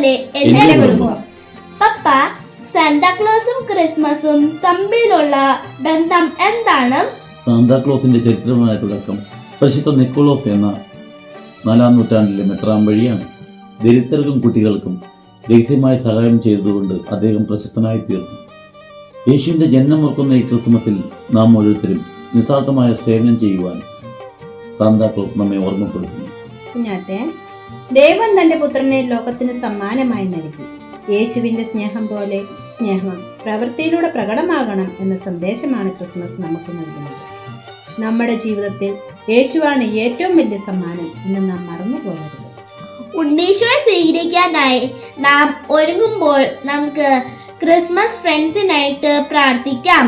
പോലെ എന്റെ കുടുംബം. പപ്പ, സാന്താക്ലോസും ക്രിസ്മസും തമ്മിലുള്ള ബന്ധം എന്താണ്? സാന്താക്ലോസിന്റെ ചരിത്രമായ തുടക്കം പരിശുദ്ധ നിക്കോളോസ് എന്ന 4-ാം നൂറ്റാണ്ടിലെ മെത്രാൻ വഴിയാണ്. ദരിദ്രർക്കും കുട്ടികൾക്കും രഹസ്യമായി സഹായം ചെയ്തതുകൊണ്ട് അദ്ദേഹം പ്രശസ്തനായി തീർന്നു. യേശുവിന്റെ ജന്മം ഓർക്കുന്ന ഈ ക്രിസ്മസിൽ നാം ഓരോരുത്തരും നിസ്വാർത്ഥമായ സേവനം ചെയ്യുവാൻ സാന്താക്ലോസ് നമ്മെ ഓർമ്മപ്പെടുത്തുന്നു. കുഞ്ഞാറ്റെ, ദൈവം തന്റെ പുത്രനെ ലോകത്തിന് സമ്മാനമായി നൽകി. യേശുവിന്റെ സ്നേഹം പോലെ സ്നേഹം പ്രവൃത്തിയിലൂടെ പ്രകടമാകണം എന്ന സന്ദേശമാണ് ക്രിസ്മസ് നമുക്ക് നൽകുന്നത്. നമ്മുടെ ജീവിതത്തിൽ യേശുവാണ് ഏറ്റവും വലിയ സമ്മാനം എന്ന് നാം മറന്നു പോകരുത്. ഉണ്ണീശോയെ സ്വീകരിക്കാനായി നാം ഒരുങ്ങുമ്പോൾ നമുക്ക് ക്രിസ്മസ് ഫ്രണ്ട്സിനായിട്ട് പ്രാർത്ഥിക്കാം.